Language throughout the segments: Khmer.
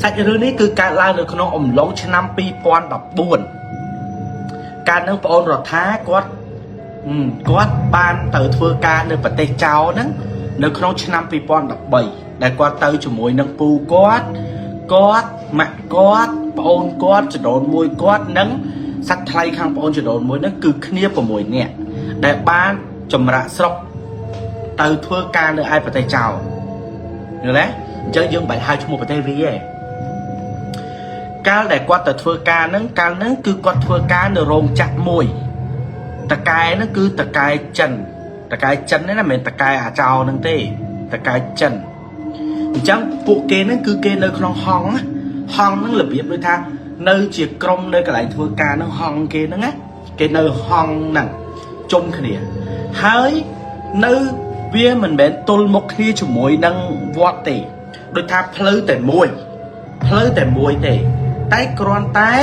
សាច់រឿងនេះគឺកើតឡើងនៅក្នុងអំឡុងឆ្នាំ2014ការនឹងប្អូនរដ្ឋាគាត់បានទៅធ្វើការនៅប្រទេសចៅហ្នឹងនៅក្នុងឆ្នាំ2013ដែលគាត់ទៅជាមួយនឹងពូគាត់ម៉ាក់គាត់ប្អូនគាត់ចដូនមួយគាត់និងសាច់ថ្លៃខាងប្អូនចដូនមួយហ្នឹងគឺគ្នា6នាក់ដែលបានចម្រាក់ស្រុកទៅធ្វើការនៅឯប្រទេសចៅយល់ទេអញ្ចឹងយើងបាច់ហៅឈ្មោះប្រទេសវាឯងកាលដែលគាត់ទៅធ្វើការហ្នឹងកាលហ្នឹងគឺគាត់ធ្វើការនៅរោងចក្រមួយតកែហ្នឹងគឺតកែចិនហ្នឹងណាមិនមែនតកែអាចោហ្នឹងទេតកែចិនអញ្ចឹងពួកគេហ្នឹងគឺគេនៅក្នុងហងហ្នឹងរបៀបដូចថានៅជាក្រុមនៅកន្លែងធ្វើការហ្នឹងហងគេហ្នឹងណាគេនៅហងហ្នឹងជុំគ្នាហើយនៅវាមិនមែនទល់មុខគ្នាជាមួយនឹងវត្តទេដូចថាផ្លូវតែមួយទេតែគ្រាន់តែ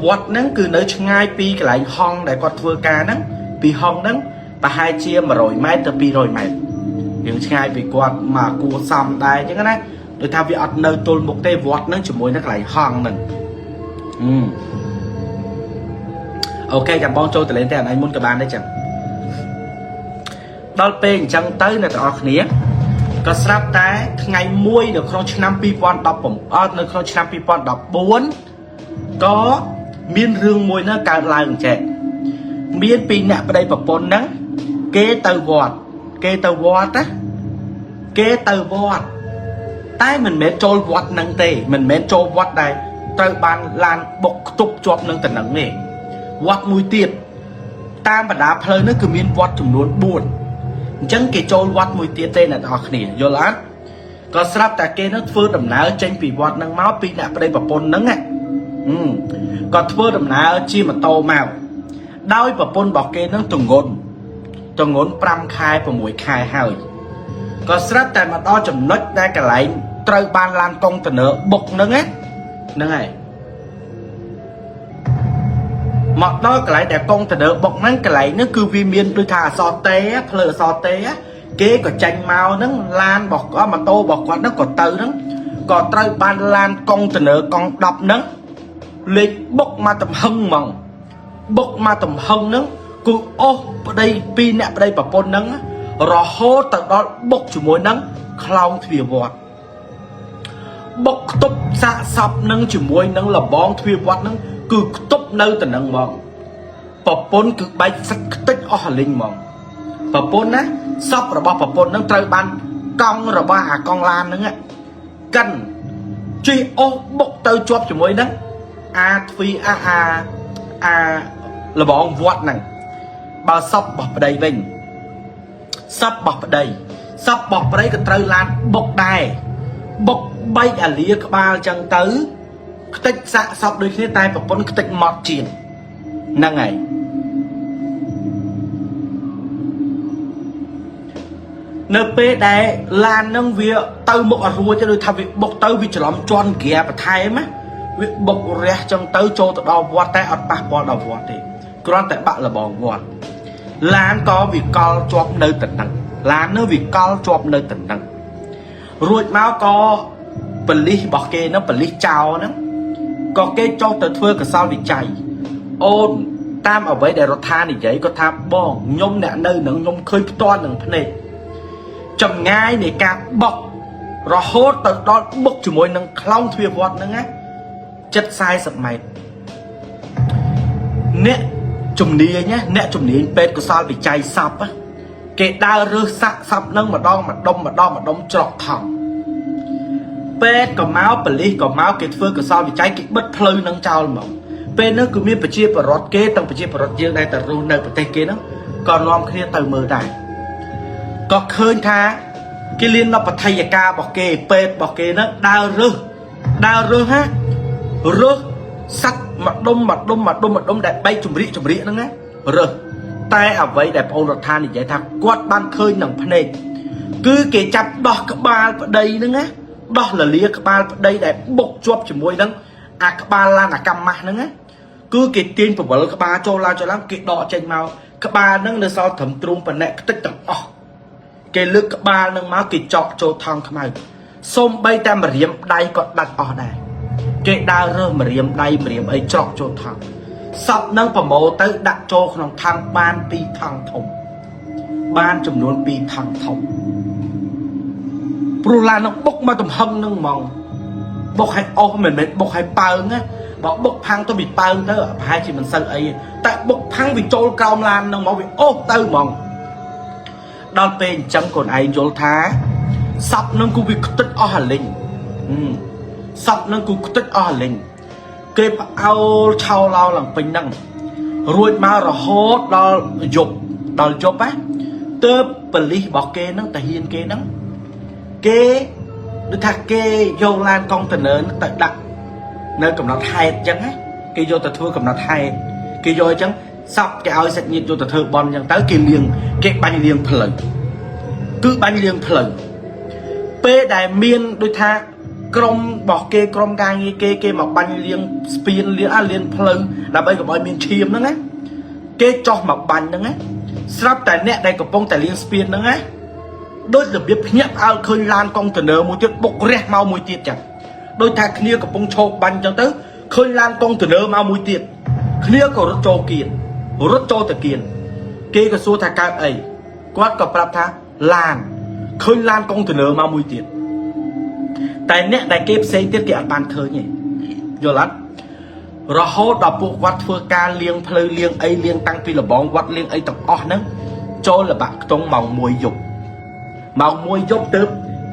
វត្តហ្នឹងគឺនៅឆ្ងាយពីកន្លែងហងដែលគាត់ធ្វើការហ្នឹងពីហងហ្នឹងប្រហែលជា100ម៉ែត្រទៅ200ម៉ែត្រយើងឆ្ងាយពីគាត់មកគួសំដែរអញ្ចឹងណាដូចថាវាអត់នៅទល់មុខទេវត្តហ្នឹងជាមួយនឹងកន្លែងហងហ្នឹងអូខេចាំបងចូលទៅលេងតែអនឡាញមុនក៏បានដែរចឹងដល់ពេលអញ្ចឹងទៅអ្នកទាំងអស់គ្នាក៏ស្រាប់តែថ្ងៃមួយនៅក្នុងឆ្នាំ2017នៅក្នុងឆ្នាំ2014ក៏មានរឿងមួយនោះកើតឡើងចេះមានពីរអ្នកប្តីប្រពន្ធហ្នឹងគេទៅវត្តតែមិនមែនចូលវត្តហ្នឹងទេមិនមែនចូលវត្តដែលត្រូវបានឡានបុកខ្ទប់ជាប់នឹងតំណឹងទេវត្តមួយទៀតតាមបណ្ដាផ្លូវនេះគឺមានវត្តចំនួន4អញ្ចឹងគេចូលវត្តមួយទៀតទេអ្នកទាំងអស់គ្នាយល់អត់ក៏ស្រាប់តែគេនឹងធ្វើដំណើរចេញពីវត្តហ្នឹងមកពីអ្នកប្តីប្រពន្ធហ្នឹងក៏ធ្វើដំណើរជាម៉ូតូមកដោយប្រពន្ធរបស់គេនឹងទងន់5ខែ6ខែហើយក៏ស្រាប់តែមកដល់ចំណុចដែលកន្លែងត្រូវបានឡានកុងតឺន័របុកហ្នឹងហើយមកដល់កន្លែងដែលកុងតឺន័របុកហ្នឹងកន្លែងហ្នឹងគឺវាមានដូចថាអសតេផ្លូវអសតេគេក៏ចាញ់មកហ្នឹងឡានរបស់គាត់ម៉ូតូរបស់គាត់ហ្នឹងក៏ទៅហ្នឹងក៏ត្រូវបានឡានកុងតឺន័រកង់10ហ្នឹងលេខបុកមកទំហឹងហ្មងបុកមកទំហឹងហ្នឹងគឺអូសប្តីពីរអ្នកប្តីប្រពន្ធហ្នឹងរហូតទៅដល់បុកជាមួយនឹងខ្លោងទ្វារវត្តបុកខ្ទប់សាកសពនឹងជាមួយនឹងលបងទ្វារវត្តហ្នឹងគឺខ្ទប់នៅទៅនឹងហ្មងប្រពន្ធគឺបែកសាច់ខ្ទេចអស់លីងហ្មងប្រពន្ធណាសពរបស់ប្រពន្ធហ្នឹងត្រូវបានកង់របស់អាកង់ឡានហ្នឹងកិនជិះអូសបុកទៅជាប់ជាមួយនឹងអាទ្វីអាលបងវត្តហ្នឹងបើសពរបស់ប្តីវិញសពរបស់ប្តីក៏ត្រូវឡានបុកដែរបុកបែកអាលាក្បាលចឹងទៅខ្ទេចសាកសពដូចគ្នាតែប្រពន្ធខ្ទេចម៉ត់ជាងហ្នឹងហើយនៅពេលដែលឡានហ្នឹងវាទៅមុខអត់រួចទេដូចថាវាបុកទៅវាច្រឡំជន់ហ្គាបន្ថែមណាវាបុករះចឹងទៅចូលទៅដល់វត្តតែអត់ប៉ះពាល់ដល់វត្តទេគ្រាន់តែបាក់លបងវត្តឡានក៏វាកល់ជាប់នៅតំណឹងរួចមកក៏ប៉ូលីសរបស់គេហ្នឹងប៉ូលីសចៅហ្នឹងក៏គេចុះទៅធ្វើកសលវិច័យអូនតាមអ្វីដែលរដ្ឋានិយាយគាត់ថាបងខ្ញុំអ្នកនៅនឹងខ្ញុំឃើញផ្ទាល់នឹងភ្នែកចម្ងាយនៃការបុករហូតទៅដល់បុកជាមួយនឹងខ្លោងទ្វារវត្តហ្នឹងណា740ម៉ែត្រអ្នកជំនាញពេទ្យកសលវិច័យសពគេដើររើសសាក់សពនឹងម្ដងច្រកថងពេទ្យក៏មកប៉ូលីសក៏មកគេធ្វើកសលវិច័យគេបិទផ្លូវនឹងចោលហ្មងពេលនោះគឺមានប្រជាពលរដ្ឋគេទាំងប្រជាពលរដ្ឋយើងដែលទៅរស់នៅប្រទេសគេហ្នឹងក៏នាំគ្នាទៅមើលដែរក៏ឃើញថាគេលៀននៅបឋិយការរបស់គេពេទ្យរបស់គេហ្នឹងដើររើសរើសសัตว์ម្ដុំដែលបែកចម្រៀកហ្នឹងណារើសតែអ្វីដែលបងអូនរដ្ឋានិយាយថាគាត់បានឃើញនឹងភ្នែកគឺគេចាប់ដោះក្បាលប្តីហ្នឹងណាដោះលលាក្បាលប្តីដែលបុកជាប់ជាមួយនឹងអាក្បាលឡានអាកម្មម៉ាស់ហ្នឹងណាគឺគេទាញពវលក្បាលចូលឡើងគេដកចេញមកក្បាលហ្នឹងនៅសល់ត្រឹមទ្រូងប៉ណែកខ្ទេចទាំងអស់គេលើកក្បាលហ្នឹងមកគេចោកចូលថង់ខ្មៅ xôm bay ta mà riêng đáy còn đặt ở đây cái đa rơ mà riêng ấy chọn cho thằng sắp nâng vào mô tới đặt choក្នុង thằng ban pi thằng thông ban chùm luôn pi thằng thông bù là nó bốc mà tùm hân nâng mong bốc hay ô mình bốc hay bơng á bốc phăng tôi bị bơng tới hai chị mình sân ấy tại bốc phăng vì trôi cao lan nâng mong vì ô tư mong đòn bên chẳng còn ai dỗ thá sắp nâng cô bị tích ở hà linh sắp nâng cô tích ở hà linh kê áo chào lao làm bình năng rồi mà rồi hốt đòi dục á tớ bật lý bỏ kê nâng tại hiên kê nâng kê được thạc kê vô lan con tình ơn tại đặt nơi cầm nó thay chẳng á kê vô tờ thua cầm nó thay kê vô chẳng sắp cái áo sạch nhiệt vô tờ thua bon chẳng tới kê liền kê bánh liền phở cứ bánh liền phở bê đại miên đôi tha crom bỏ kê crom ca nghe kê mà bánh liền spin liền phở là bây giờ mọi miền chiêm đó á kê cho mà bánh đó á sắp tại nét đây có bông tại liền spin đó á đôi là biết nhấp ao khơi lan con từ nở một chút bốc rét mau mùi tiệt chẳng đôi thằng kia có bông chô bánh chẳng tới khơi lan con từ nở mau mùi tiệt kia có rất trâu kiền rất trâu từ kiền kia có số thằng cao ấy quát có bạp thang lan khơi lan con từ nở mau mùi tiệt tại nét đại kép xây tiết kiệm bàn thơ nhỉ vô lắm rồi hốt đọc bộ quát phơ ca liêng phơi liêng ấy liêng tăng pi là bóng quát liêng ấy tập o nấng cho là bạn trong màu mùi dục màu môi dốc tớp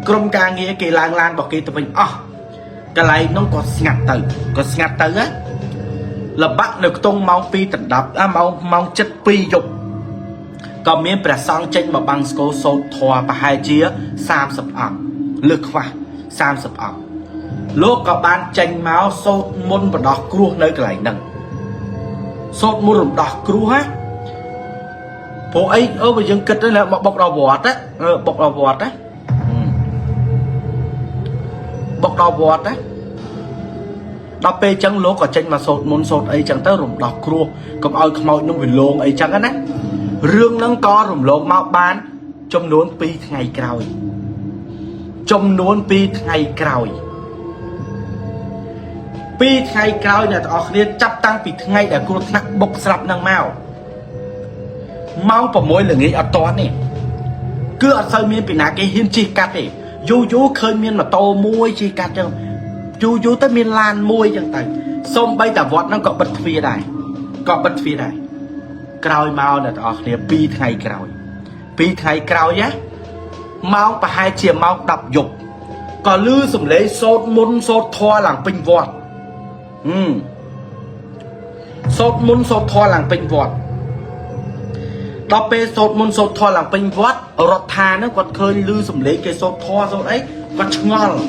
crom ca nghĩa kỳ lan bảo kỳ tụi mình cái này nó có ngặt từ á là bắt được tông màu pi tận đập màu chất pi dục còn miếng bẻ sang trên mà bằng số số thua và hai chia 30 lực hoa 30 lúc có ban tranh máu sốt môn và đỏ cua nơi cái này nâng sốt môn đỏ cua á bộ ấy ở bây giờ kịch đó là bọc đầu vọt á bọc đầu vọt á bọc đầu vọt á đọc bê chẳng lố có tranh mà sốt môn sốt ấy chẳng tới rùm đọc cua còn ơi không màu nó bị lộn ấy chẳng á rương nâng có rùm lộn mau bán trong nón pi ngày cào trong nón pi ngày cào pi ngày cào này ở đây chấp tăng pi ngày để cô nặng bọc sập nâng màu mau vào môi là nghĩ ở to này cứ ở sơi miên bị nã cái hiên chi cắt này du khơi miên mà to môi chi cắt chẳng du tới miên lan môi chẳng tay xong bây giờ vọt nó có bật phía này cào mau là ở đây pi ngày cào nhá mau và hai chiều mau đập dục còn lư sủng lấy sốt môn sốt thoa làng bình vọt sốt môn sốt thoa làng bình vọt đọc bê sốt môn sốt thoa làng bình vọt rọt thà nó còn khơi lư sủng lấy cái sốt thoa sốt ấy còn ngon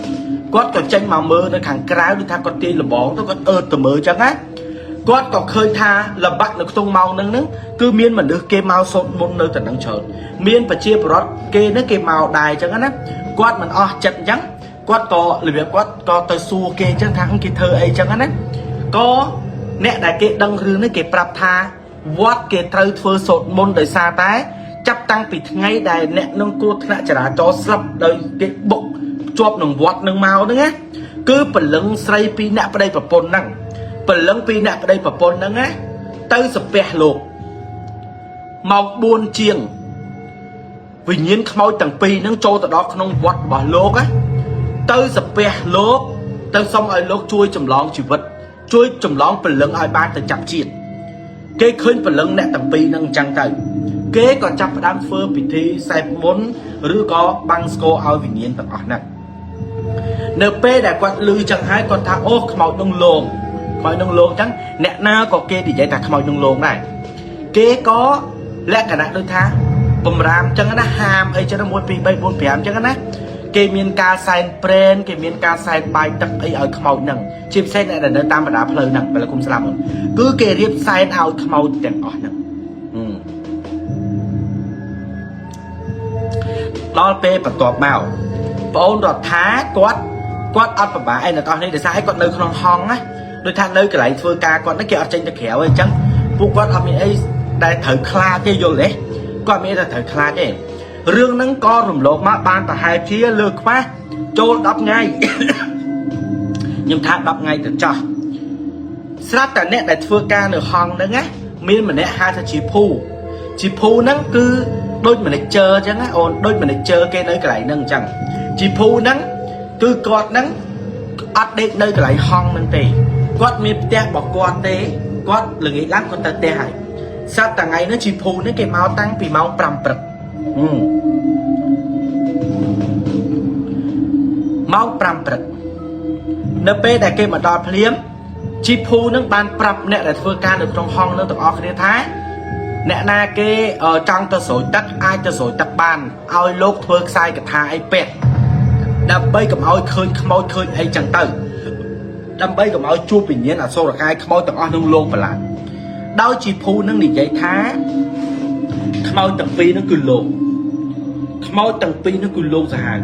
quát còn tranh mà mơ nó khẳng cái đi thang con tiên là bóng nó còn từ mơ chẳng á quát còn khơi tha là bắt được tung màu nâng cứ miên mà được kê màu sốt môn nơi tận năng trời miên và chia bọt kê nó kê màu đài chẳng á quát mình chặt trắng quát có là việc quát có tới xua kê chẳng thắng cái thơ ấy chẳng á có nè đại kê đăng rư nó kê prap tha vót kê thơ phơ sốt môn đời xa tái chấp tăng bị ngay đài nè nâng cô thạ trả cho sập đời cái bụng chọp nâng vót nâng màu nữa á cứ phần lưng xây pi nạp ở đây và pôn năng phần lưng pi nạp ở đây và pôn năng á tới sập bè lột màu buôn chiêng vì nhiên khói tầng pi nâng trôi từ đó không vót bỏ lột á tới sập bè lột tới xong ai lột chui chùm lon chỉ vật chui chùm lon phần lưng ai ban từ chập chiết kế khơi phần lưng nè tầng pi nâng trăng tay kế còn chập đám phơ bị thi sai muốn rứa có băng sco ao vì nhiên tầng ở nè np đã quạt lư chẳng hai con thang ô màu nông lồn chẳng nè na có kê thì vậy ta màu nông lồn này kế có lẽ cả nãy đôi tha bầm ram chẳng nó ham ấy cho nó muốn pi bay buôn phèm chẳng nó kê miên ca sai pren kê miên ca sai bài tập ấy ở màu nằng chim sen này là nơi tam và đá phơi nằng và là cùng làm cứ kê riết sai ao màu chẳng ở nằng lo pe bật tọt màu ôn rồi thá quát ăn và bà anh là con này để sai con nơi con hong á đôi thang nơi cái lại phơi ca con nó kẹo trên cho khéo ấy chẳng buộc con ở mình ấy đại thở kha cái vô lẽ con mình là thở kha cái rương nắng co rùm lột má ban tại hai phía lược quá ចូល10ថ្ងៃខ្ញុំថា10ថ្ងៃទៅចោះស្រាប់តែអ្នកដែលធ្វើការនៅហងហ្នឹងណាមានម្នាក់ហៅថាជីភូហ្នឹងគឺដូច manager អញ្ចឹងណាអូនដូច manager គេនៅកន្លែងហ្នឹងអញ្ចឹងជីភូហ្នឹងគឺគាត់ហ្នឹងអត់ដេកនៅកន្លែងហងហ្នឹងទេគាត់មានផ្ទះរបស់គាត់ទេគាត់ល្ងាចឡើងគាត់ទៅផ្ទះហើយស្រាប់តែថ្ងៃហ្នឹងជីភូហ្នឹងគេមកតាំងពីម៉ោង5ព្រឹកម៉ោង5ព្រឹកនៅពេលដែលគេមកដល់ភ្លាមជីភូនឹងបានប្រាប់អ្នកដែលធ្វើការនៅក្នុងហងនឹងទាំងអស់គ្នាថាអ្នកណាគេចង់ទៅស្រួយទឹកអាចទៅស្រួយទឹកបានឲ្យលោកធ្វើខ្សែកថាអីពេទ្យដើម្បីកុំឲ្យឃើញខ្មោចឃើញអីចឹងទៅដើម្បីកុំឲ្យជួបវិញ្ញាណអសុរកាយខ្មោចទាំងអស់នឹងលងបន្លាចដោយជីភូនឹងនិយាយថាខ្មោចទាំងពីរនឹងគឺលោកខ្មោចទាំងពីរនឹងគឺលោកសាហាវ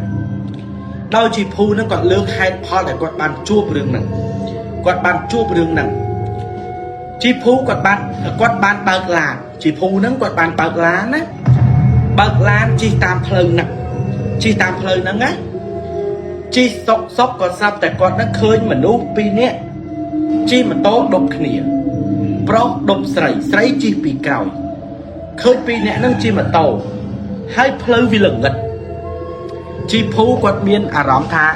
ដោយជីភូនឹងគាត់លើកហេតុផលដែលគាត់បានជួបរឿងហ្នឹងជីភូគាត់បានបើកឡានជីភូហ្នឹងគាត់បានបើកឡានណាបើកឡានជិះតាមផ្លូវហ្នឹងណាជិះសុកគាត់ស្រាប់តែគាត់នឹងឃើញមនុស្ស2នាក់ជិះម៉ូតូដប់គ្នាប្រុសដប់ស្រីជិះពីក្រោយឃើញ2នាក់ហ្នឹងជិះម៉ូតូហើយផ្លូវវាល្ងឹតជីភូគាត់មានអារម្មណ៍ថា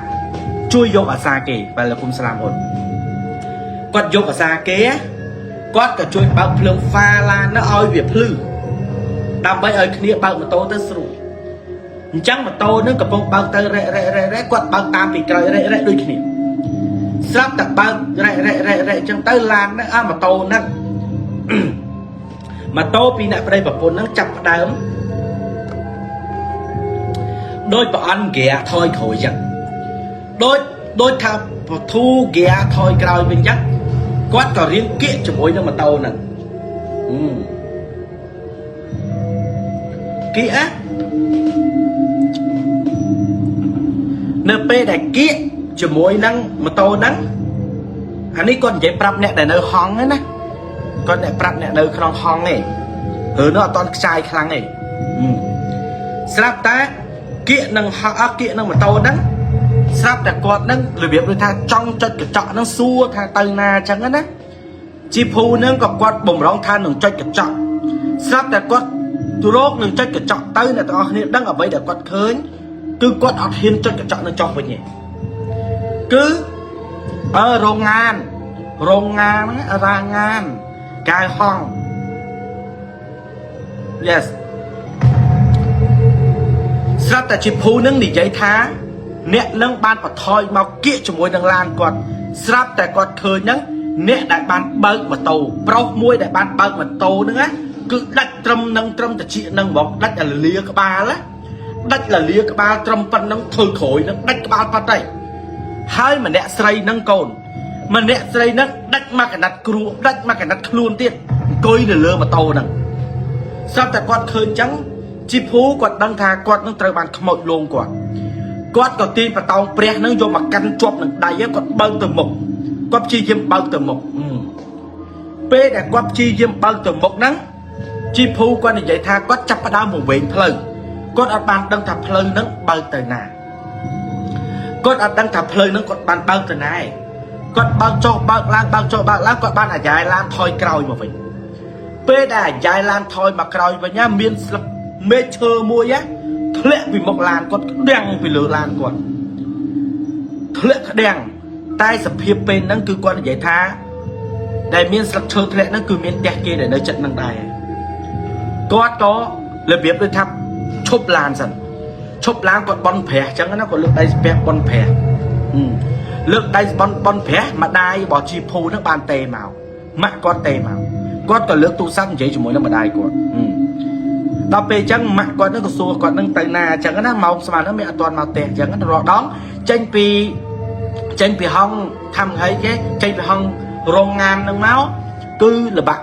ជួយយកអាសាគេបាទលោកគុំស្លាមអូនគាត់យកអាសាគេគាត់ក៏ជួយបើកភ្លើងហ្វាឡាននោះឲ្យវាភ្លឺដើម្បីឲ្យគ្នាបើកម៉ូតូទៅស្រួលអញ្ចឹងម៉ូតូនឹងកំពុងបើកទៅរ៉េគាត់បើកតាមពីក្រោយរ៉េដូចគ្នាស្រាប់តែបើករ៉េអញ្ចឹងទៅឡានហ្នឹងម៉ូតូហ្នឹងម៉ូតូពីអ្នកប្តីប្រពន្ធហ្នឹងចាប់ផ្ដើមដោយប្រអន់ហ្គាថយក្រោយអញ្ចឹងដូចថាពធូហ្គាថយក្រោយវិញអញ្ចឹងគាត់ក៏រៀងគៀកជាមួយនឹងម៉ូតូហ្នឹងគៀកនៅពេលដែលគៀកជាមួយនឹងម៉ូតូហ្នឹងអានេះគាត់និយាយប្រាប់អ្នកដែលនៅហងហ្នឹងណាគាត់តែប្រាប់អ្នកនៅក្នុងហងទេឬនោះអត់តន់ខ្ចាយខ្លាំងទេស្រាប់តែគៀកនឹងម៉ូតូហ្នឹងស្រាប់តែគាត់នឹងរបៀបដូចថាចង់ចុចកញ្ចក់ហ្នឹងសួរថាទៅណាអញ្ចឹងណាជីភូហ្នឹងក៏គាត់បំរុងថានឹងចុចកញ្ចក់ស្រាប់តែគាត់រកនឹងចុចកញ្ចក់ទៅអ្នកទាំងអស់គ្នាដឹងអ្វីដែលគាត់ឃើញគឺគាត់អត់ហ៊ានចុចកញ្ចក់នឹងចុះវិញទេគឺរោងងានកៅហង yes ស្រាប់តែជីភូនឹងនិយាយថាអ្នកនឹងបានបន្ថយមកគៀកជាមួយនឹងឡានគាត់ស្រាប់តែគាត់ឃើញហ្នឹងអ្នកដែលបានបើកម៉ូតូប្រុសមួយដែលបានបើកម៉ូតូហ្នឹងណាគឺដាច់ត្រឹមតិចហ្នឹងហ្មងដាច់លាក្បាលត្រឹមប៉ុណ្្នឹងធ្វើក្រួយហ្នឹងដាច់ក្បាលប៉ាត់ហើយហើយម្នាក់ស្រីហ្នឹងកូនម្នាក់ស្រីហ្នឹងដាច់មកកណាត់គ្រួដាច់មកកណាត់ខ្លួនទៀតអង្គុយនៅលើម៉ូតូហ្នឹងស្រាប់តែគាត់ឃើញអញ្ចឹងជីភូគាត់ដឹងថាគាត់នឹងត្រូវបានខ្មោចលងគាត់ក៏ទាញបតោងព្រះនឹងយកមកកាន់ជាប់នឹងដៃគាត់បើកទៅមុខគាត់ព្យាយាមបើកទៅមុខពេលដែលគាត់ព្យាយាមបើកទៅមុខហ្នឹងជីភូគាត់និយាយថាគាត់ចាប់ផ្ដើមវែងផ្លូវគាត់អត់បានដឹងថាផ្លូវហ្នឹងបើកទៅណាគាត់បានបើកទៅណាគាត់បើកចុះបើកឡើងគាត់បានអាយ៉ៃឡានថយក្រោយមកវិញពេលដែលអាយ៉ៃឡានថយមកក្រោយវិញមានស្លឹកមេឃឈើមួយធ្លាក់ពីមុខឡានគាត់ក្តាំងពីលើឡានគាត់ធ្លាក់ក្តាំងតែសភាពពេលហ្នឹងគឺគាត់និយាយថាដែលមានស្លឹកឈើធ្លាក់ហ្នឹងគឺមានផ្ទះគេដែលនៅចិត្តហ្នឹងដែរគាត់ក៏របៀបដូចថាឈប់ឡានសិនឈប់ឡានគាត់បន់ព្រះអញ្ចឹងណាគាត់លើកដៃស្ពះបន់ព្រះលើកដៃបន់ព្រះម្ដាយរបស់ជីភូហ្នឹងបានទេមកម៉ាក់គាត់ទេមកគាត់ក៏លើកទូរស័ព្ទនិយាយជាមួយនឹងម្ដាយគាត់ដល់ពេលអញ្ចឹងម៉ាក់គាត់នឹងក៏សួរគាត់នឹងទៅណាអញ្ចឹងណាម៉ោងស្មានហ្នឹងមានអត់ទាន់មកផ្ទះអញ្ចឹងរដងចេញពីហងថាំហើយគេចេញពីហងរោងងានហ្នឹងមកគឺលបាក់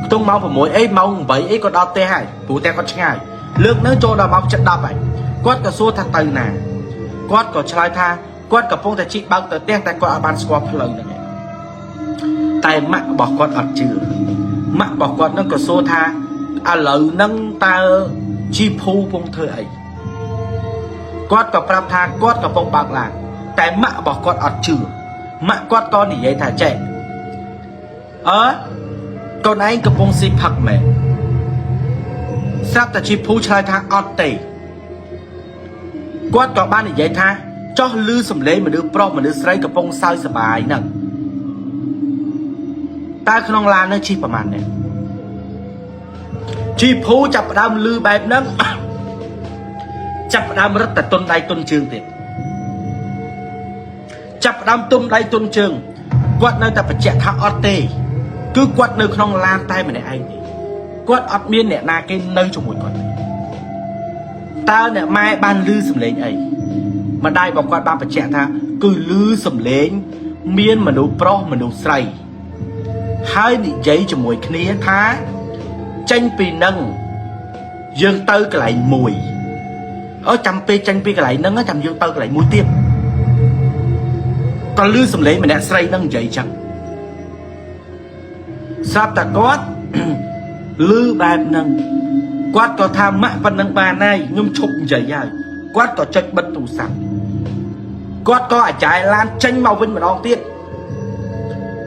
ខ្ទង់ម៉ោង6អីម៉ោង8អីក៏ដល់ផ្ទះហើយព្រោះផ្ទះគាត់ឆ្ងាយលើកនឹងចូលដល់ម៉ោង 7:10 ហើយគាត់ក៏សួរថាទៅណាគាត់ក៏ឆ្លើយថាគាត់កំពុងតែជិះបើកទៅផ្ទះតែគាត់អត់បានស្គាល់ផ្លូវហ្នឹងឯងតែម៉ាក់របស់គាត់អត់ជឿម៉ាក់របស់គាត់នឹងក៏សួរថាឥឡូវហ្នឹងតើជីភូពងធ្វើអី គាត់ក៏ប្រាប់ថាគាត់កំពុងបើកឡានតែម៉ាក់របស់គាត់អត់ជឿម៉ាក់គាត់ក៏និយាយថាចេះកូនឯងកំពុងស៊ីផឹកមែនស្រាប់តែជីភូឆ្លើយថាអត់ទេគាត់ក៏បាននិយាយថាចោះឮសំឡេងមនុស្សប្រុសមនុស្សស្រីកំពុងសើចសប្បាយហ្នឹងតើក្នុងឡាននោះជិះប្រហែលនេះជីភូចាប់ផ្ដើមឮបែបហ្នឹងចាប់ផ្ដើមរត់តែទុនដៃទុនជើងទៀតចាប់ផ្ដើមទុំដៃទុនជើងគាត់នៅតែបញ្ជាក់ថាអត់ទេគឺគាត់នៅក្នុងឡានតែម្នាក់ឯងទេគាត់អត់មានអ្នកណាគេនៅជាមួយគាត់ទេតើអ្នកម៉ែបានឮសំឡេងអីម្ដាយរបស់គាត់បានបញ្ជាក់ថាគឺឮសំឡេងមានមនុស្សប្រុសមនុស្សស្រីហើយនិយាយជាមួយគ្នាថាចេញពីនឹងយើងទៅកន្លែងមួយចាំពេលចេញពីកន្លែងហ្នឹងចាំយើងទៅកន្លែងមួយទៀតក៏ឮសំឡេងម្នាក់ស្រីហ្នឹងនិយាយចឹងស្រាប់តែគាត់ឮបែបហ្នឹងគាត់ក៏ថាម៉ាក់ប៉ុណ្ណឹងបានហើយខ្ញុំឈប់និយាយហើយគាត់ក៏ចុចបិទទូរស័ព្ទគាត់ក៏អាចារ្យឡានចេញមកវិញម្ដងទៀត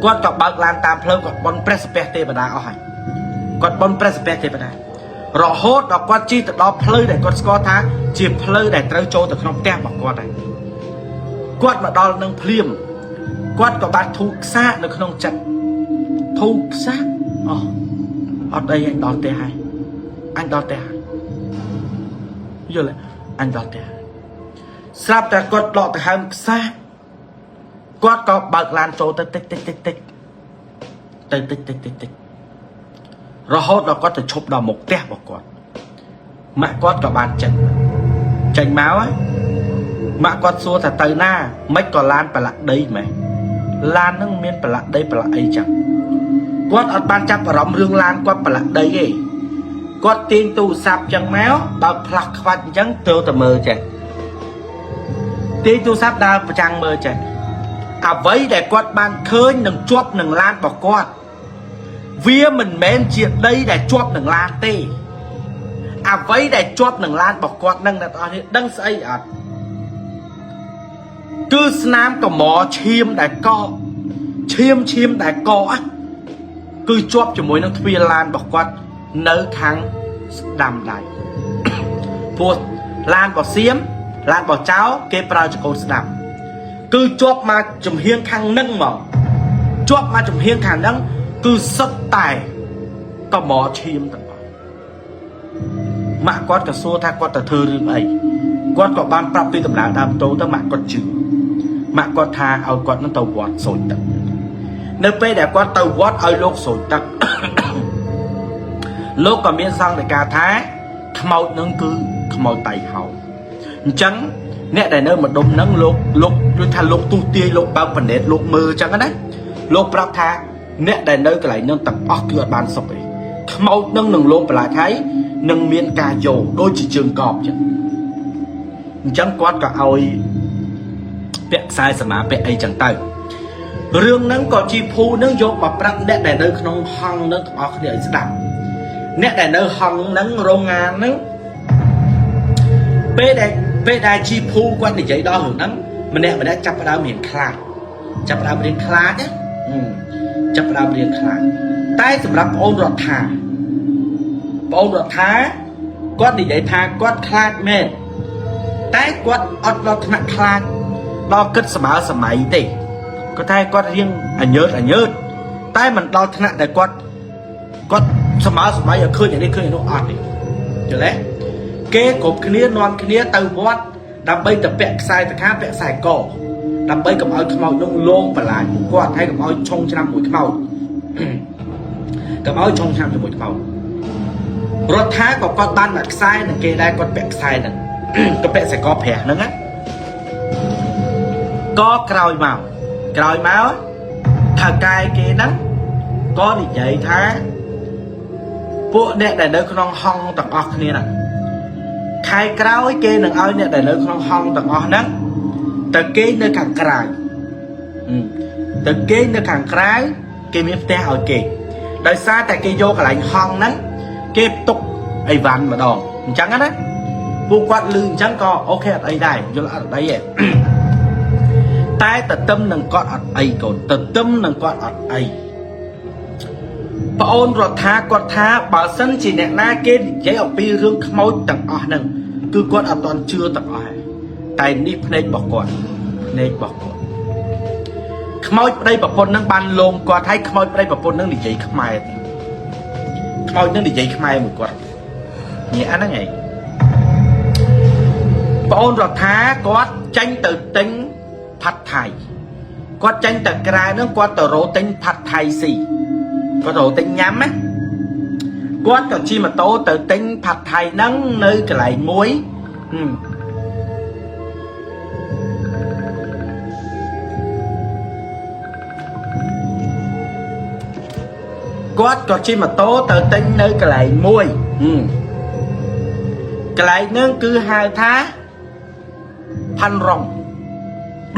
គាត់ក៏បើកឡានតាមផ្លូវគាត់បន់ព្រះសពះទេវតាអស់ហើយគាត់បន់ព្រះសពះទេវតារហូតដល់គាត់ជិះទៅដល់ផ្លូវដែលគាត់ស្គាល់ថាជាផ្លូវដែលត្រូវចូលទៅក្នុងផ្ទះរបស់គាត់ហើយគាត់មកដល់នឹងភ្លាមគាត់ក៏បានធូរខ្សាកនៅក្នុងចិត្តធូរខ្សាកអត់អីអញដល់ផ្ទះហើយអញដល់ផ្ទះហើយយល់ទេអញដល់ផ្ទះស្រាប់តែគាត់ដកទៅហើមខ្សាកគាត់ក៏បើកឡានចូលទៅតិចរហូតដល់គាត់ទៅឈប់ដល់មុខផ្ទះរបស់គាត់ម៉ាក់គាត់ក៏បានចេញមកហើយម៉ាក់គាត់សួរថាទៅណាមិនក៏ឡានប្រឡាក់ដីម៉េះឡានហ្នឹងមានប្រឡាក់ដីប្រឡាក់អីចឹងគាត់អត់បានចាប់អារម្មណ៍រឿងឡានគាត់ប្រឡាក់ដីទេគាត់ទាញទូរស័ព្ទចឹងមកដល់ផ្លាស់ខ្វាច់អញ្ចឹងទៅតែមើលចេះទាញទូរស័ព្ទដើរប្រចាំងមើលចេះអ្វីដែលគាត់បានឃើញនឹងជាប់នឹងឡានរបស់គាត់វាមិនមែនជាដីដែលជាប់នឹងឡានទេអ្វីដែលជាប់នឹងឡានរបស់គាត់នឹងអ្នកទាំងអស់នេះដឹងស្អីអត់គឺស្នាមកមឈាមដែលកកឈាមដែលកកគឺជាប់ជាមួយនឹងទ្វារឡានរបស់គាត់នៅខាងស្ដាំដៃព្រោះឡានរបស់សៀមឡានរបស់ចៅគេប្រើចង្កូតស្ដាំគឺជាប់មកចំហៀងខាងនឹងមកជាប់មកចំហៀងខាងហ្នឹងគឺសុទ្ធតែកមឈាមទាំងអស់ម៉ាក់គាត់ក៏សួរថាគាត់ទៅធ្វើរឿងអីគាត់ក៏បានប្រាប់ពីដំណើរដើមតោទៅម៉ាក់គាត់ជឿម៉ាក់គាត់ថាឲ្យគាត់នឹងទៅវត្តសូត្រទឹកនៅពេលដែលគាត់ទៅវត្តឲ្យលោកសូត្រទឹកលោកក៏មានសង្ឃដីកាថាខ្មោចនឹងគឺខ្មោចតៃហោអញ្ចឹងអ្នកដែលនៅម្ដុំហ្នឹងលោកដូចថាលោកទូទាយលោកបើកបណ្ឌិតលោកមើលអញ្ចឹងណាលោកប្រាប់ថាអ្នកដែលនៅកន្លែងហ្នឹងទាំងអស់គឺអត់បានសុខទេខ្មោចនឹងលោកប្រឡាក់ហើយនឹងមានការយោដូចជាជើងកបអញ្ចឹងគាត់ក៏ឲ្យពាក់ខ្សែសមាពាក់អីចឹងទៅរឿងហ្នឹងក៏ជីភូហ្នឹងយកមកប្រាប់អ្នកដែលនៅក្នុងហង្សហ្នឹងទាំងអស់គ្នាឲ្យស្ដាប់អ្នកដែលនៅហង្សហ្នឹងរោងងានហ្នឹងពេលដែលជីភូគាត់និយាយដល់រឿងហ្នឹងម្នាក់ចាប់ផ្ដើមរៀនខ្លាចចាប់ផ្ដើមរៀនខ្លាចតែសម្រាប់ប្អូនរដ្ឋាគាត់និយាយថាគាត់ខ្លាចមែនតែគាត់អត់ដល់ថ្នាក់ខ្លាចដល់គិតសម័យទេគាត់ថាគាត់រៀងអញើតតែមិនដល់ថ្នាក់ដែលគាត់សម័យឲ្យឃើញយ៉ាងនេះឃើញនោះអត់ទេយល់ទេគេគ្រប់គ្នានាំគ្នាទៅវត្តដើម្បីទៅពាក់ខ្សែតខាពាក់ខ្សែកដើម្បីកុំឲ្យខ្មោចនោះលងបន្លាចគាត់ហើយកុំឲ្យឆុងឆ្នាំមួយខ្មោចរដ្ឋាក៏គាត់បានមកខ្សែនឹងគេដែរគាត់ពាក់ខ្សែហ្នឹងក៏ពាក់ខ្សែកប្រាស់ហ្នឹងណាក៏ក្រោយមកថៅកែគេហ្នឹងក៏និយាយថាពួកអ្នកដែលនៅក្នុងហង្សទាំងអស់គ្នាហ្នឹងខែក្រោយគេនឹងឲ្យអ្នកដែលនៅក្នុងហង្សទាំងអស់ហ្នឹងទៅគេនៅខាងក្រៅគេមានផ្ទះឲ្យគេដោយសារតែគេយកកន្លែងហង្សហ្នឹងគេផ្ទុកអីវ៉ាន់ម្ដងអញ្ចឹងណាព ពួកគាត់លឺអញ្ចឹងក៏អូខេអត់អីដែរយល់អត់អីទេតែតឹមនឹងគាត់អត់អីកូនតឹមនឹងគាត់អត់អីប្អូនរដ្ឋាគាត់ថាបើសិនជាអ្នកណាគេនិយាយអំពីរឿងខ្មោចទាំងអស់ហ្នឹងគឺគាត់អត់ទាន់ជឿទាំងអស់ហើយតែនេះភ្នែករបស់គាត់ភ្នែករបស់គាត់ខ្មោចប្តីប្រពន្ធហ្នឹងបានលងគាត់ឲ្យខ្មោចប្តីប្រពន្ធហ្នឹងនិយាយខ្មែរខ្មោចហ្នឹងនិយាយខ្មែរមួយគាត់នេះអាហ្នឹងឯងប្អូនរដ្ឋាគាត់ចាញ់ទៅទិញផាត់ថៃគាត់ចាញ់ទៅក្រៅហ្នឹងគាត់ទៅរកទិញផាត់ថៃស៊ីគាត់រកទិញញ៉ាំណាគាត់ក៏ជិះម៉ូតូទៅទិញផាត់ថៃហ្នឹងនៅកន្លែងមួយគាត់ក៏ជិះម៉ូតូទៅទិញនៅកន្លែងមួយកន្លែងហ្នឹងគឺហៅថាផាន់រង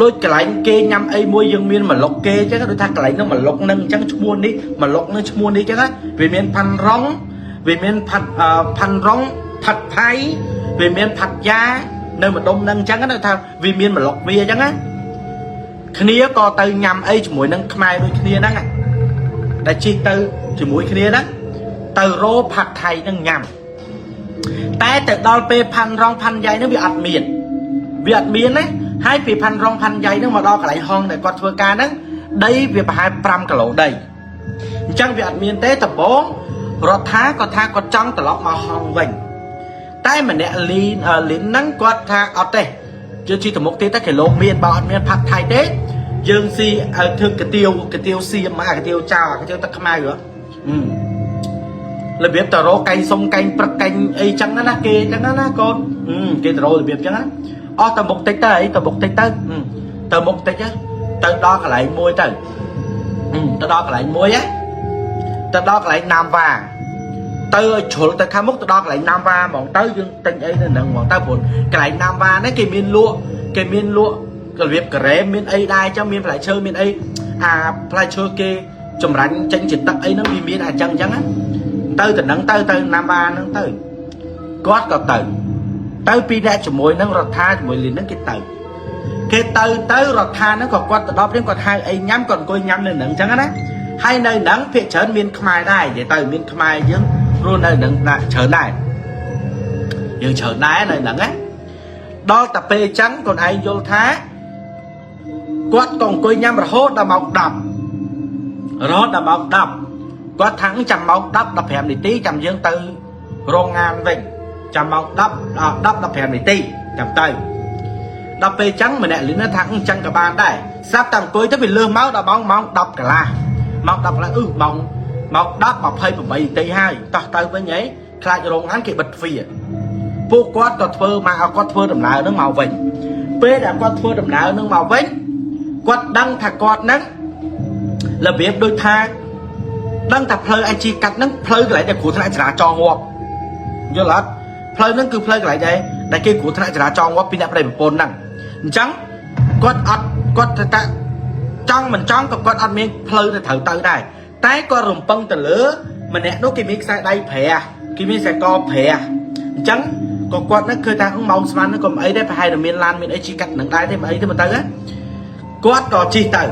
ដូចកន្លែងគេញ៉ាំអីមួយយើងមានម្លុកគេអញ្ចឹងដូចថាកន្លែងហ្នឹងម្លុកហ្នឹងអញ្ចឹងឈ្មោះនេះម្លុកហ្នឹងឈ្មោះនេះអញ្ចឹងវាមានផាន់រងវាមានផាន់រងផាត់ថៃវាមានផាត់យ៉ានៅម្ដុំហ្នឹងអញ្ចឹងថាវាមានម្លុកវាអញ្ចឹងណាគ្នាក៏ទៅញ៉ាំអីជាមួយនឹងខ្មែរដូចគ្នាហ្នឹងដែលជិះទៅជាមួយគ្នាហ្នឹងទៅរោផាត់ថៃហ្នឹងញ៉ាំតែទៅដល់ពេលផាន់រងផាន់យ៉ៃហ្នឹងវាអត់មានណាហើយពីផាន់រងផាន់យ៉ៃហ្នឹងមកដល់កន្លែងហងដែលគាត់ធ្វើការហ្នឹងដីវាប្រហែល5គីឡូដីអញ្ចឹងវាអត់មានទេដំបងរដ្ឋាគាត់ថាគាត់ចង់ត្រឡប់មកហងវិញតែម្នាក់លីនហ្នឹងគាត់ថាអត់ទេយើងជិះទៅមុខទៀតតែគីឡូមានបើអត់មានផាត់ថៃទេយើងស៊ីឲ្យធ្វើកាទៀវសៀមកាទៀវចោលកាទៀវទឹកខ្មៅរបៀបតរោកែងសុំកែងព្រឹកកែងអីចឹងណាគេចឹងណាកូនគេតរោរបៀបចឹងណាអស់ទៅមុខតិចទៅអីទៅមុខតិចទៅមុខតិចទៅដល់កន្លែងមួយទៅដល់កន្លែងមួយទៅដល់កន្លែងណាមវ៉ាទៅជ្រុលទៅខាងមុខទៅដល់កន្លែងណាមវ៉ាហ្មងទៅយើងទិញអីនៅហ្នឹងហ្មងទៅព្រោះកន្លែងណាមវ៉ាហ្នឹងគេមានលក់របៀបការ៉េមមានអីដែរចឹងមានផ្លែឈើមានអីអាផ្លែឈើគេចម្រាញ់ចេញជាទឹកអីហ្នឹងវាមានអាចឹងណាទៅណាំវ៉ាហ្នឹងទៅគាត់ក៏ទៅពីអ្នកជាមួយនឹងរដ្ឋាជាមួយលីនហ្នឹងគេទៅរដ្ឋាហ្នឹងក៏គាត់ទៅដល់ព្រៀងគាត់ហៅអីញ៉ាំគាត់អង្គុយញ៉ាំនៅហ្នឹងអញ្ចឹងណាហើយនៅហ្នឹងភាគច្រើនមានខ្មែរដែរនិយាយទៅមានខ្មែរយើងរស់នៅហ្នឹងច្រើនដែរយើងច្រើនដែរនៅហ្នឹងណាដល់តែពេលអញ្ចឹងខ្លួនឯងយល់ថាគាត់ក៏អង្គុយញ៉ាំរហូតដល់ម៉ោង10គាត់ថាចាំម៉ោង10 15នាទីចាំយើងទៅរោងងានវិញចាំម៉ោង10 15នាទីចាំទៅដល់ពេលអញ្ចឹងម្នាក់លឿនថាអញ្ចឹងក៏បានដែរស្រាប់តែអង្គុយទៅវាលឺមកដល់ម៉ោង10កន្លះម៉ោង10កន្លះម៉ោង10 28នាទីហើយតោះទៅវិញហីខ្លាចរោងងានគេបិទទ្វារពួកគាត់ក៏ធ្វើដំណើរនឹងមកវិញពេលដែលគាត់ធ្វើដំណើរនឹងមកវិញគាត់ដឹងថាគាត់នឹងរបៀបដូចថាដឹងថាផ្លូវអាជីកាត់ហ្នឹងផ្លូវកន្លែងដែលគ្រោះថ្នាក់ចរាចរណ៍ងាប់យល់អត់ផ្លូវហ្នឹងគឺផ្លូវកន្លែងដែលគេគ្រោះថ្នាក់ចរាចរណ៍ងាប់ពីអ្នកប្តីប្រពន្ធហ្នឹងអញ្ចឹងគាត់ថាចង់មិនចង់ក៏គាត់អត់មានផ្លូវទៅត្រូវទៅដែរតែគាត់រំពឹងទៅលើម្នាក់នោះគេមានខ្សែដៃប្រះគេមានខ្សែកប្រះអញ្ចឹងក៏គាត់នឹងឃើញថាម៉ោងស្មានហ្នឹងក៏មិនអីដែរប្រហែលតែមានឡានមានអីជិះកាត់នឹងដែរទេមិនអីទេមកទៅគាត់ក៏ជិះទៅ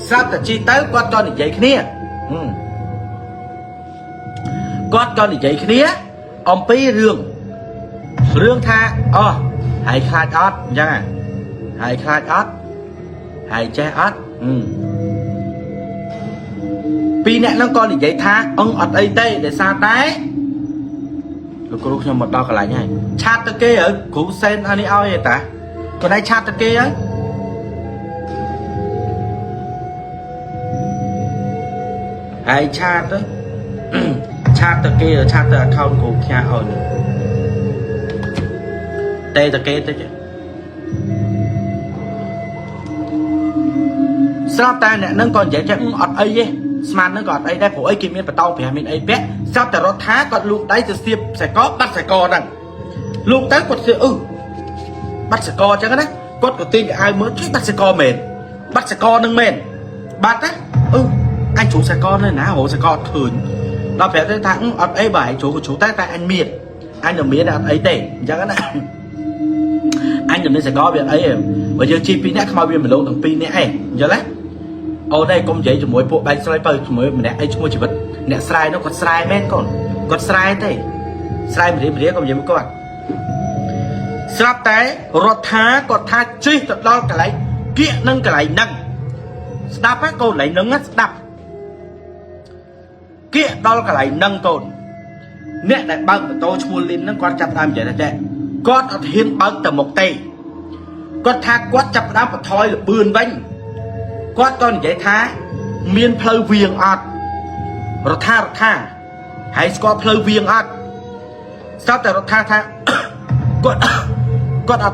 ស្រាប់តែជិះទៅគាត់ក៏និយាយគ្នាអំពីរឿងថាហើយខ្លាចអត់អញ្ចឹងហើយខ្លាចអត់ហើយចេះអត់ពីរអ្នកហ្នឹងក៏និយាយថាអត់អីទេដោយសារតែលោកគ្រូខ្ញុំមកដល់កន្លែងហើយឆាតទៅគេហើយគ្រូសេនអានេះឲ្យទេតាគាត់ឯងឆាតទៅគេហើយឆាតទៅគេឆាតទៅ account គ្រូផ្ញើឲ្យទេទៅគេទៅស្រាប់តែអ្នកហ្នឹងក៏និយាយថាអត់អីទេស្មានហ្នឹងក៏អត់អីដែរព្រោះអីគេមានបតោ5មានអីពាក់ស្រាប់តែរដ្ឋាគាត់លូកដៃទៅស្ទាបខ្សែកបាត់ខ្សែកហ្នឹងលូកទៅគាត់ស្ទាបបាត់ខ្សែកអញ្ចឹងណាគាត់ក៏ទាញអាវមើលជិះបាត់ខ្សែកមែនបាត់ខ្សែកហ្នឹងមែនបាត់ណាអញជ្រុះខ្សែកនៅណារកខ្សែកអត់ឃើញដល់ប្រាប់ទៅថាអត់អីបើអញជ្រុះតែអញមានអ anh là miếng là ấy tệ chắc chắn anh đừng nên sẽ có việc ấy bây giờ chi phí nè không bao giờ mình lâu thằng pin nè giờ đấy ở đây công giấy cho mỗi bộ bánh slicer cho mỗi mình nè ấy cho mỗi chỉ vật nè slide nó còn slide men còn slide thế slide mình đi công giấy một các bạn sắp tới rốt thá còn tha chi tập đo cái lấy kia nâng cái lấy nâng đáp các câu lấy nâng á đáp kia đo cái lấy nâng cồn nè đại băng của tôi mua lên nó quan chặt làm vậy là thế con ở thiên băng tầm một tây con tha quát chặt đám và thôi là bươn vinh quát con vậy tha miên phơi viền ọt rồi tha hãy có phơi viền ọt sao tại rồi tha con ọt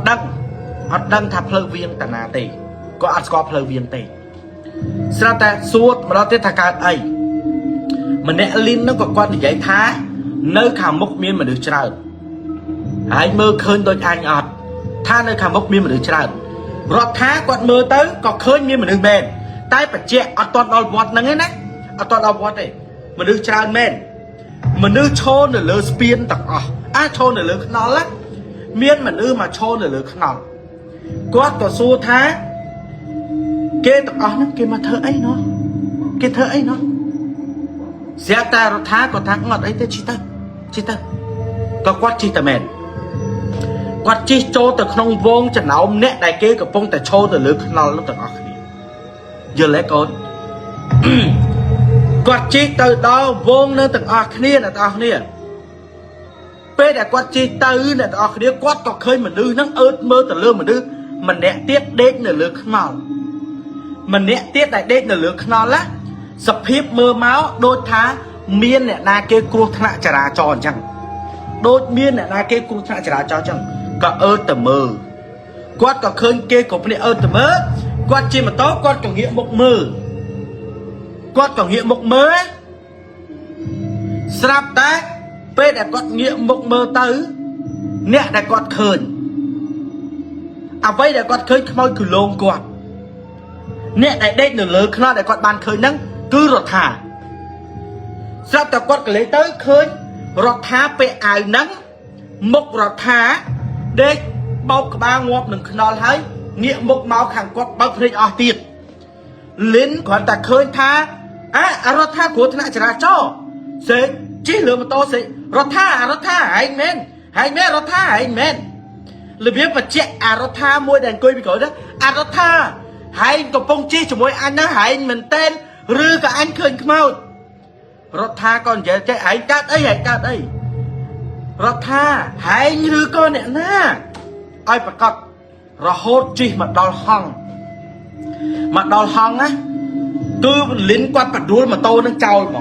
đăng tha phơi viền tận nào tây con ọt có phơi viền tây sao tại suốt mà nó tới thà cả ấy mình nè linh nó còn con vậy tha nơi khảo mốc miên mà được chờ hãy mơ khơi tôi anh ọt tha nơi khảo mốc miên mà được chờ rót thá quạt mơ tới còn khơi miên mà được bền tay phải che ọt toàn đòn vọt nâng ấy nè ọt toàn đòn vọt này mà được chờ men mà nữ chôn ở lơ spin tặng chôn ở lơ nó lắm miên mà nữ mà chôn ở lơ nó quát còn xua thá kê tặng nó kê mà thơ ấy nó kê thơ ấy nó xe ta rót thá còn thá ngọt ấy tới chi ta có quát chi ta mền quát chi cho từ không vốn cho nó ông nét đại kế của phong tại cho từ lưỡi nó từ ngọt giờ lấy con quát chi từ đó vốn nơi từ ngọt kia là ngọt kia bây giờ quát chi từ là ngọt kia quát có khơi mà đưa nó ớt mơ từ lưỡi mà đưa mình nét tiết đến là lưỡi nó mình nét tiết đại đến là lưỡi nó lá sập hiếp mơ máu đôi thá miên nè na kê cua thạ chả ra tròn chẳng đôi miên nè na kê cua thạ chả ra tròn chẳng có ơ tầm mơ quát có khơi kê của này ơ tầm mơ quát chi mà tốt quát có nghĩa một mơ quát có nghĩa một mơ sắp tới bê đã quát nghĩa một mơ tới nè đã quát khơi vậy đã quát khơi môi cử lôn quát nè đại đây nửa lớn nó đã quát bàn khơi nắng cứ rọt thả sắp ta quát cái lấy tới khơi rọt thả về ải nắng mốc rọt thả để bao cả ba ngọc đừng nói thấy nghĩa mốc máu hàng quát bao phê ở tiền lính còn ta khơi thả rọt thả của thằng chả ra cho sẽ chỉ lừa mà to sẽ rọt thả anh men rọt thả anh men là biết mà chạy rọt thả môi đèn coi bị cởi đó rọt thả hãy có phong chi cho mỗi anh nó hãy mình tên rư cả anh khơi mau rót tha con vậy chạy hãy cắt ấy rót tha hãy rư con nè na ai phải cắt rồi hốt chi mà đòn hong á cứ lính quát bật đuôi mà tôi nâng trâu mà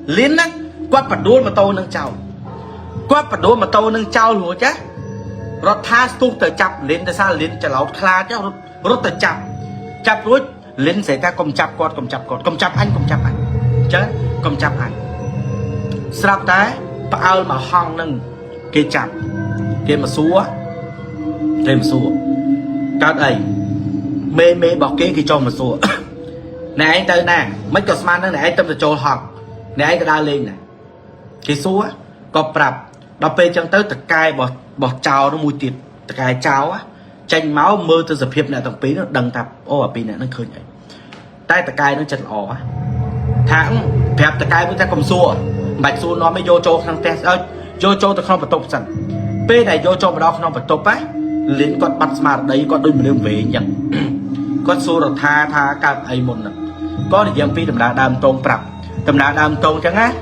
lính á quát bật đuôi mà tôi nâng trâu luôn chứ rót tha tu từ chập lính tại sao lính cho lão kha chứ rót từ chập rồi lính sẽ ta cùng chập anh chứ cùng chập anh sắp tới bao mà hong nâng kia chập kia mà xúa các ấy mê bọc kia cho mà xúa nè anh tới nè mấy cái smart nữa nè anh tâm là cho học nè anh cái đa lên nè cái xúa có prap đọc về chân tới tật cai bọt chào nó mùi tiệt tật cai cháo á tranh máu mơ từ dập hiệp này thằng pí nó đằng tập ở pí này nó khơi nhảy tay tật cai nó chật ỏ tháng phép tật cai với ta cầm xua bạch xua nó mới vô cho thằng test vô cho từ không phải tục sẵn pê này vô cho mà đó không phải tục á lính con bắt smart đấy con đôi mình đường về nhận con xua rồi tha cả ấy một nè có để dân pí đàm tôn prap đàm tôn chẳng á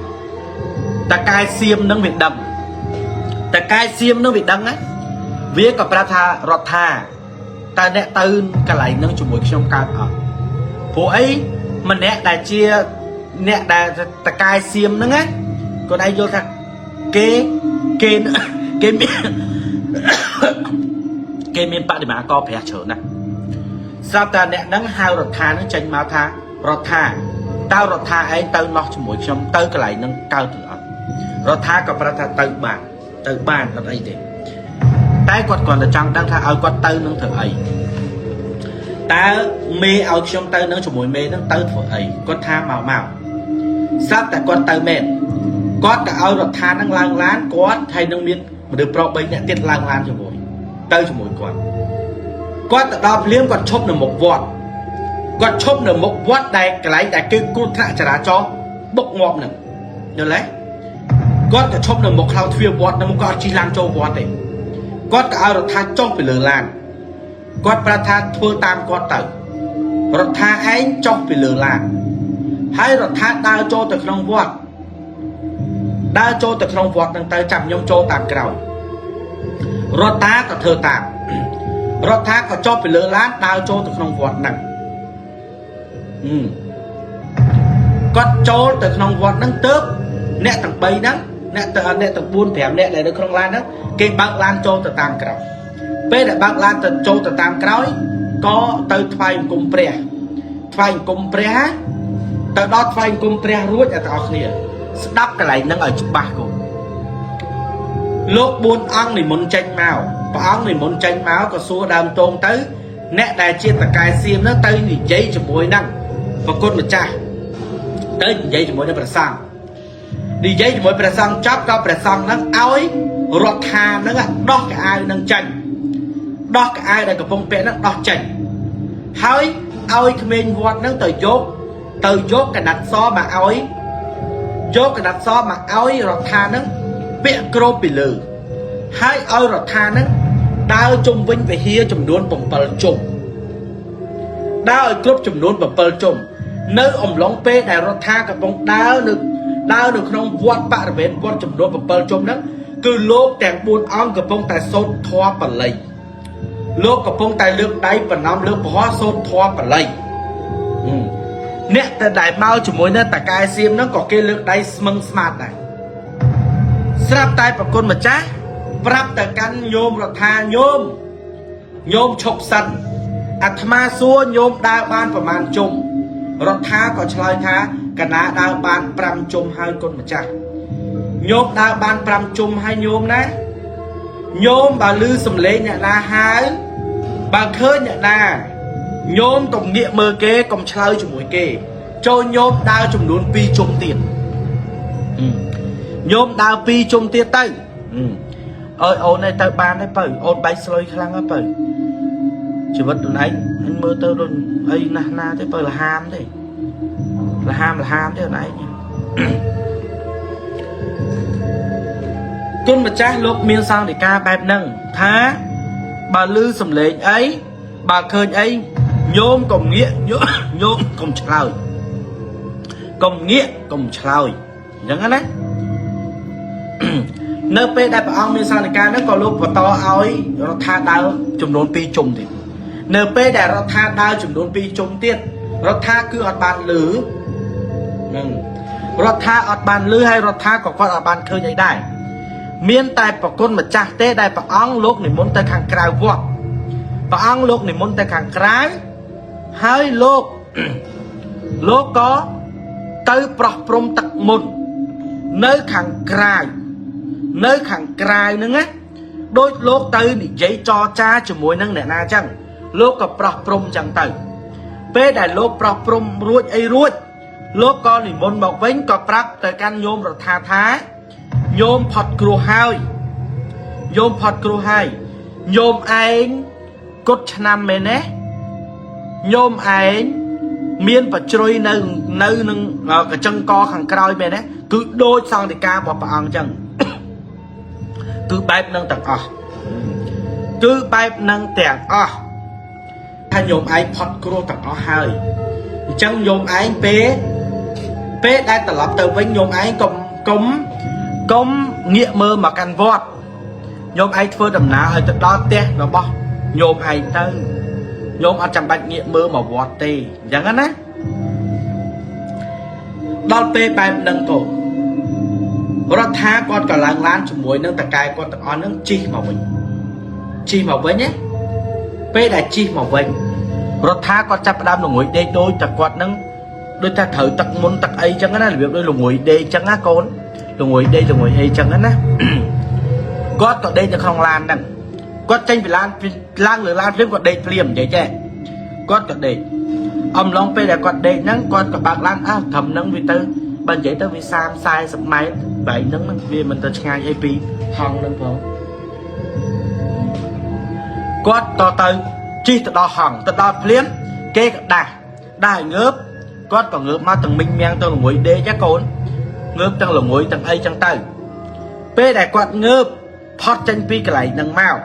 tật cai xiêm nó bị đằng á víaกับประธานรัฐาแต่เนี่ยตื่นกระไรนั่งจุ่มวยชมการพวกไอ้มันเนี่ยแต่เชียเนี่ยแต่ตะกายเสียมนั่งไงก็ได้โยธาเกมีนปฏิมาก็แพ้เฉินนะสาวแต่เนี่ยนั่งหารัฐานั่งจันมาทารัฐาเต้ารัฐาไอ้ตื่นนอกจุ่มวยชมตื่นกระไรนั่งเก้าถึงรัฐากับประธานตื่นบ้านอะไรเด็กtay quạt còn là trăng đang thà ao quạt tơ nâng thở ấy ta mê ao trong tơ nâng cho mùi mê nâng tơ thở ấy quạt tha màu sắp tại quạt tơ mệt quạt cả ao rồi tha nâng lang lán quạt hay nâng miên được pro bay nè tiết lang lan cho mùi tới cho mùi con tự đo liếm con chốt được một vọt con chốt được một vọt đây cái lấy đại kêu cút thạ trả đá cho bốc ngọm nè nhớ lấy con tự chốt được một khâu thuyền vọt nó một con chi lan cho vọt này con tự ao được tha cho phải lừa lan con pra tha thua tam con tự rồi tha ấy cho phải lừa lan hay rồi tha đao cho từ trong vọt đao cho từ trong vọt đang tới chạm nhông cho tạm cầu rồi ta có thơ tạm rồi ta có cho phải lừa lan đao cho từ trong vọt nặng con cho từ trong vọt nâng tớp nè tầng bay đó nè tầng buôn thèm nè lại được không lan đó cái bác lan cho từ tam cầu bây giờ bác lan từ cho từ tam cầu có từ phai cùng pre từ đó phai cùng pre ruột ở tao kia đắp cái này nó ở chụp bạc của lúc buôn ăn thì muốn tranh màu và ăn thì muốn tranh máu có số đàm tôn tới nè đại chiên là cài xiêm nó tới thì giấy cho mỗi năm và con một cha tới giấy cho mỗi năm phải sang đi giấy cho mỗi phải sang chắp cao phải sang nó áo rọt hà nó đo cái ai đang tranh đo cái ai đây có bông vẽ nó đo tranh hỏi áo mình vọt nó từ dốt cái đặt xó mà áo dốt cái đặt xó mà áo rọt hà nó vẽ crop bị lử hai áo rọt hà nó đau chung vinh về hia chùm đuôn bằng bờ chùm đau ở crop chùm đuôn bằng bờ chùm nơi ông lóng pê đại rọt hà cả bông đau được không vọt bạ về vọt chùm đuôn bằng bờ chùm đó cứ lốp đèn buôn ong cả bông tài sốt thoa bẩn lầy lốp cả bông tài lược đáy và nắm lược hóa sốt thoa bẩn lầy nè tại đại mau chỉ muốn nên tại cái xiêm nó có cái lược đáy măng smart này sắp tay vào con mà chá prap tại căn nhôm rồi tha nhôm chọc sân atma xua nhôm đa ban và màn chung rồi tha có chơi tha cả ná đa ban pram chung hai con mà chá nhôm đa ban pram chung hai nhôm đấy nhôm bà lư sầm lê nhà na hai bà khơi nhà na nhôm tổng nghĩa mơ kê còn chơi cho mỗi kê cho nhôm đa chùm đốn pi chung tiền nhôm đào pi chung tiền tay ơi ôn này tao bán đấy bởi ôn bay xôi khăn á bởi chỉ vật đồn anh mơ tơ đồn ấy na thế bởi là ham đấy là ham thế này con mà trái lúc miên sang để ca bẹp nâng thá bà lư sầm lệnh ấy bà khơi ấy nhôm cộng nghĩa nhôm cộng trời cộng nghĩa cộng trời chẳng hạn đấy nơi pe đại bảo ông miên sang để ca nó có lúc và to ơi nó tha đau chùm đốn pi chùm thì nơi pe đại nó tha đau chùm đốn pi chùm tiết nó tha cứ ở bàn lử nó tha ở bàn lử hay nó tha có con ở bàn khơi vậy đại miên tai bảo con mà cha tê đại bảo ông lúc này muốn tới hàng cài vọt bảo ông lúc này muốn tới hàng cài hai lúc có tới prop prom tắc môn nơi hàng cài nữa á đôi lúc tới để giấy cho cha cho mối năng nè na chăng lúc có prop prom chẳng tới pe đại lúc prop prom ruột lúc có thì môn một vĩnh có prop tới căn nhôm rồi tha nhôm phật cừu hai nhôm anh cốt nam mẹ nè nhôm anh miên và trôi nơi cái chân co hàng còi mẹ nè cứ đôi xong thì ca bỏ ăn chân cứ bẹp nâng tẹt hai nhôm anh phật cừu tặng hai chân nhôm anh pé đây tập từ với nhôm anh công nghĩa mơ mà căn vọt nhôm ai phơi đầm ná hơi từ đó té nó bỏ nhôm ai tới nhôm ở trong bạch nghĩa mơ mà vọt tê chẳng á đo pe bài nâng cổ rồi tha con cả làng lan chụp muối nâng tạc cài con tạc on nâng chi màu với nhé pe là chi màu với rồi tha con chắp đam là ngồi đây đôi tạc quạt nâng đôi ta thử tạc môn tạc ấy chẳng á là việc đôi là ngồi đây chẳng á con rồi ngồi đây rồi ngồi hay chẳng á có ở đây là không lan đằng có tranh vì lan người lan phim còn đây phim vậy chứ có ở đây ông long pe là còn đây nắng con cả bạc lan thầm nắng vì tư bên vậy tới vì sam sai sập máy vậy nắng vì mình tới ngay ap hòn nâng phong quát to tới chi từ đó hỏng từ đó phím kê đài ngớp quát còn ngớp mà từng minh men tôi là ngồi đê chắc cồn ngớp tăng là ngồi tăng ấy chẳng tay bê đại quát ngớp phật chân pi cái lại nâng màu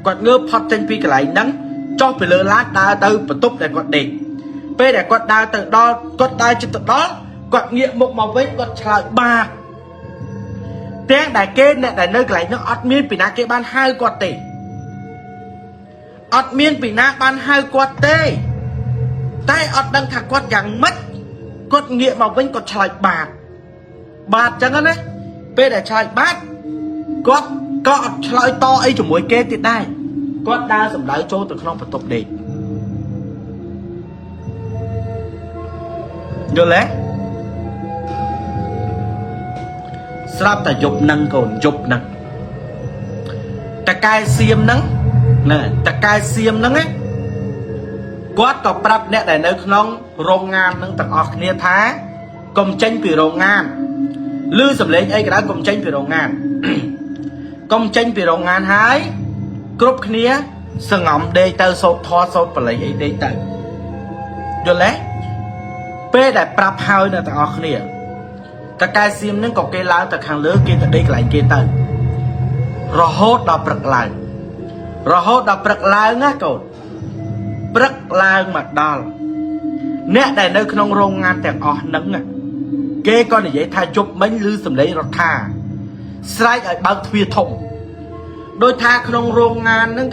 quát ngớp phật chân pi cái lại nắng cho phải lơ lát đa từ và túc đại quát địch bê đại quát đa từ đó quát đa trên từ đó quát nghĩa một màu với quát lại ba tiếng đại kê này đại nơi cái lại nó ọt miên bị nát cái ban hai quát tỷ ọt miên bị nát ban hai quát tê tay ọt đang thạc quát chẳng mất quát nghĩa màu với quát lại bạt chẳng á đấy bê đại lại bát quát có lại to ấy cho mỗi kê tiệt đây quát đa sầm đáy chỗ từ không phải tục đi được lẽ sắp ta dục năng còn dục năng ta cai xiêm nắng nè ta cai xiêm nắng ấy quát có prap nè để nơi không rong ngàn nắng tặng ọt nia thá công tranh vì rong ngàn lư sầm lấy ấy cái đó công tranh vì rong ngàn công tranh vì rong ngàn hái cướp nia sừng ngậm đây tao sốt thoa sốt và lấy ấy đây tao được lẽ bê đại prap hơi nè tặng ọt nia ta cai xiêm nắng còn cây lá ta hàng lứa kia ta đây lại kia tao rồi hốt đọc bật lại rồi hốt đọc bật lại ngá cột bật lại mặt đào nè đại nơi không rong ngàn tặng ọt nắng à kê con này vậy thay chụp mấy lư sầm lấy rồi tha sai ở bao thuê thông đôi tha không rong ngàn nâng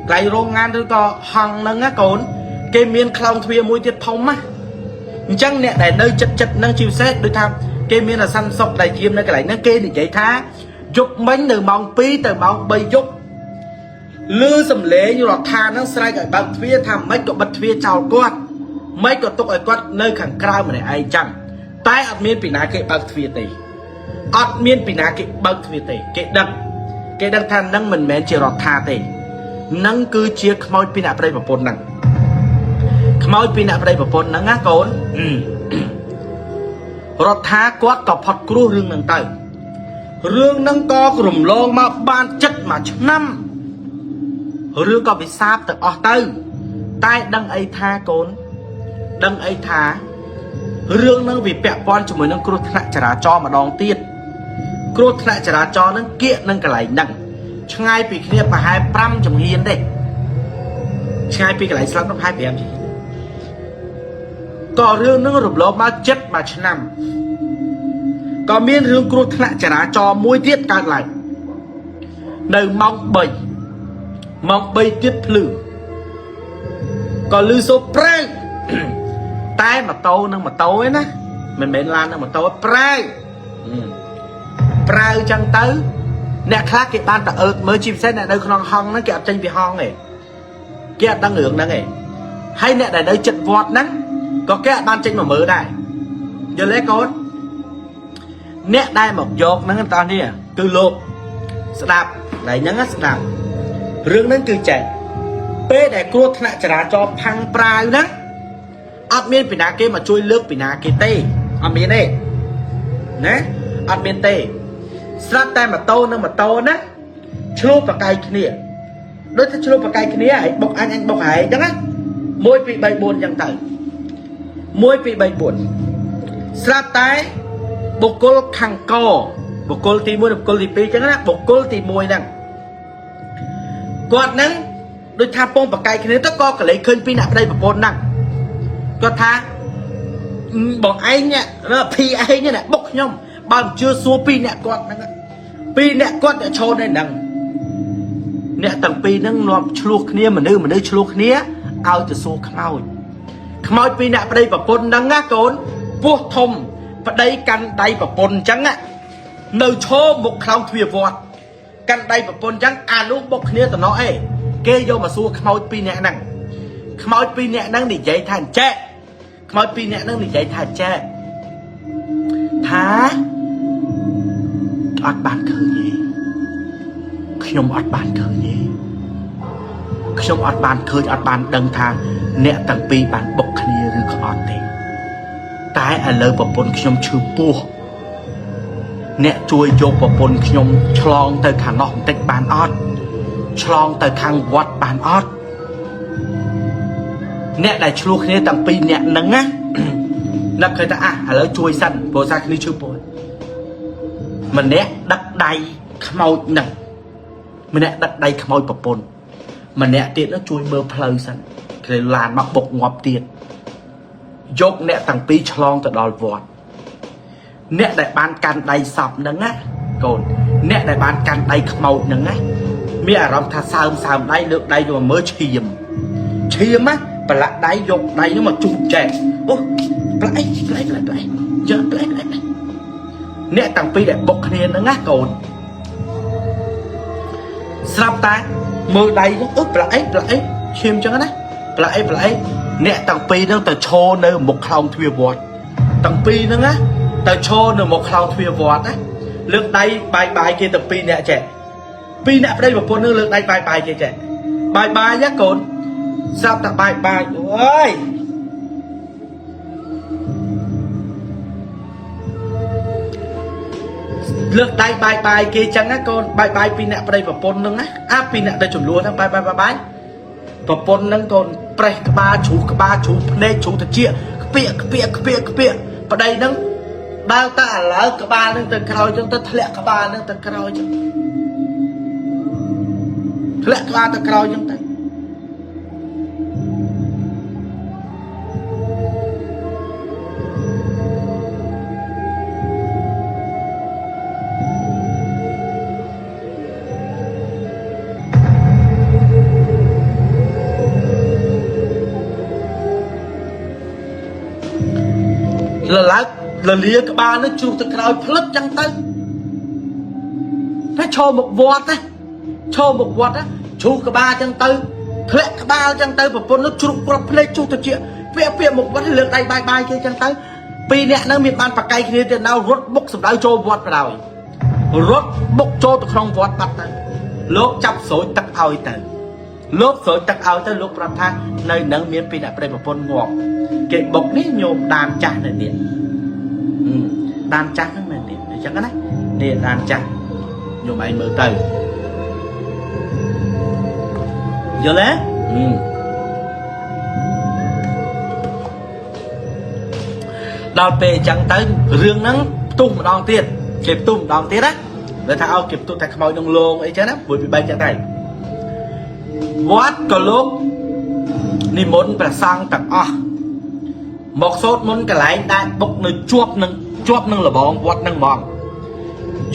cái rong ngàn tôi có hằng nâng á cồn kê miên không thuê mũi tiết thông á chẳng nè để nơi chật nâng chịu xét đôi tha kê miên là săn sọc đại chim nơi cái này nó kê thì vậy tha chụp mấy từ mong pi từ mong bay chụp lư sầm lấy như là tha nó sai ở bao thuê tham mấy cậu bật thuê chào quát mấy cậu tục ở quát nơi khẳng cao mà này ai chẳng tai ọt miên bị ná cái bậc thuyền tì ọt miên bị ná cái bậc thuyền tì cái đăng than nâng mình mến chỉ rọt tha tì nâng cứ chia khmoi pi nạp đây vào bồn nâng khmoi pi nạp đây vào bồn nâng á cốn rọt tha quát có phật cửu rương nâng tay rương nâng co rùm lô mà ban chất mà chất năm rương có bị sáp từ ọt tư tai đăng ấy tha cốn đăng ấy tha rương nâng vì bẹ pon cho mình nâng cột thạch chả cho mà đòn tiết cột thạch chả cho nâng kiện nâng cái lại nặng ngay bị kia mà 25 chấm hiên đây ngay bị cái lại slot nó 2 em gì có rương nâng rụp lốp mà chất mà nằm có miên rương cột thạch chả cho môi tiết càng lại nơi mong bầy tiết lử còn lư số prai tay mà tô nâng mà tối ná mình mến lan nâng mà tối prai chẳng tới nè khác cái ban ta mới chim xét nè đâu không hong nó kẹp tranh vì hong này kẹp đang ngưỡng đó này hay nè để đây chật vọt nắng có cái ban tranh mà mở đây giờ lấy con nè đây một giọt nắng ta đi cứ lộp đạp lại nhắn á đạp rương nắng cứ chạy bê để cua thằng chả cho phăng prai nắng ọt miên bị ná kê mà chui nước bị ná kê tê ọt miên đây nè ọt miên tê sát tay mà tô ná chua vào cây kia đối với chua vào cây kia ấy bọc anh bọc hải chẳng á môi bị bay buồn chẳng tới môi bị bay buồn sát tay bọc cô khăng co bọc cô tì môi bọc cô tì pi chẳng á bọc cô tì môi nè quạt nắng đôi tham bông vào cây kia tất co cả lấy khơi pi nạp đây bọc bồn nặng có tha bọn anh nhá nó pi anh nhá nè bốc nhom bằng chưa xua pi nè con để cho đây nằng nè tầng pi nó ngọt chuột nia mà nơi chuột nia ao từ xua khmoi pi nè đây vào pôn nắng á cốn vuốt thùng và đây căn đây vào pôn trắng á nơi cho một khao thuyền vọt căn đây vào pôn trắng lúc bốc nia tụi nó ấy kê vô mà xua khmoi pi nè nằng khmoi pi nè nằng để dậy thành trẻ khmoi pi nè nằng để dậy thành trẻ thá ọt bàn khơi nhéខ្ញុំអត់បានឃើញទេខ្ញុំអត់បានឃើញអត់បានដឹងថាអ្នកទាំងពីរបានបុកគ្នាឬក៏អត់ទេតែឥឡូវប្រពន្ធខ្ញុំឈឺពោះអ្នកជួយយកប្រពន្ធខ្ញុំឆ្លងទៅខាងនោះបន្តិចបានអត់ ឆ្លងទៅខាងវត្តបានអត់អ្នកដែលឆ្លោះគ្នាតាំងពីអ្នកហ្នឹងណានឹកឃើញថាឥឡូវជួយសិនព្រោះសារគ្នាឈឺពោះម្នាក់ដឹកដៃខ្មោចហ្នឹងម្នាក់ដឹកដៃខ្មោចប្រពន្ធម្នាក់ទៀតនោះជួយមើលផ្លូវសិនគេឡានមកបុកងាប់ទៀតយកអ្នកតាំងពីឆ្លងទៅដល់វត្តអ្នកដែលបានកាន់ដៃសពហ្នឹងណាកូនអ្នកដែលបានកាន់ដៃខ្មោចហ្នឹងណាមានអារម្មណ៍ថាសើមដៃលើកដៃយកមើលឈាមណាប្រឡាក់ដៃយកដៃនោះមកជុំចែកអូប្លែកយកប្លែកអ្នកតាំងពីដែលបុកគ្នាហ្នឹងណាកូនស្រាប់តែមើលដៃនោះប្លែកឈាមចឹងណាប្លែកអ្នកតាំងពីហ្នឹងទៅឈរនៅមុខខ្លោងទ្វារវត្តតាំងពីហ្នឹងណាទៅឈរនៅមុខខ្លោងទ្វារវត្តណាលើកដៃបាយគេតាំងពីអ្នកចេះពីរអ្នកប្តីប្រពន្ធនឹងលើកដៃបាយគេចេះបាយណាកូនស្រាប់តែបាយអូយលើកដៃបាយគេចឹងណាកូនបាយពីរអ្នកប្តីប្រពន្ធនឹងណាពីរអ្នកទៅចំនួនហ្នឹងបាយប្រពន្ធនឹងកូនប្រេះក្បាលជ្រុះភ្នែកជ្រុះត្រចៀកខ្ពាកប្តីនឹងដើរទៅឥឡូវក្បាលនឹងទៅក្រោយចឹងទៅធ្លាក់ក្បាលនឹងទៅក្រោយចឹងធ្លាក់ក្បាលទៅក្រោយចឹងទៅលលាក្បាលនឹងជ្រុះទៅក្រោយផ្លឹកចឹងទៅតែឈរមកវត្តណាជ្រុះក្បាលចឹងទៅធ្លាក់ក្បាលចឹងទៅប្រពន្ធនឹងជ្រុះគ្រាប់ភ្នែកជ្រុះទៅជាពាក់មកវត្តលើកដៃបាយគេចឹងទៅពីរអ្នកហ្នឹងមានបានប្រកែកគ្នាទៅណៅរត់បុកសម្ដៅចូលវត្តបណ្ដោយរត់បុកចូលទៅក្នុងវត្តបាត់ទៅលោកចាប់ស្រួយទឹកឲ្យទៅលោកប្រាប់ថានៅនឹងមានពីរអ្នកប្តីប្រពន្ធងាប់គេបុកនេះញោមដានចាស់នៅនេះដានចាស់ហ្នឹងមែនទេអញ្ចឹងណានេះដានចាស់ញោមឯងមើលទៅយល់ទេដល់ពេលអញ្ចឹងទៅរឿងហ្នឹងផ្ទុះម្ដងទៀតគេផ្ទុះម្ដងទៀតណាបើថាឲ្យគេផ្ទុះតែខ្មោចនឹងលងអីចឹងណាមួយពី3ចឹងទៅវត្តក៏លោកនិមន្តព្រះសង្ឃទាំងអស់មកសូត្រមន្តកន្លែងដែលបុកនៅជាប់នឹងលបងវត្តនឹងហ្មង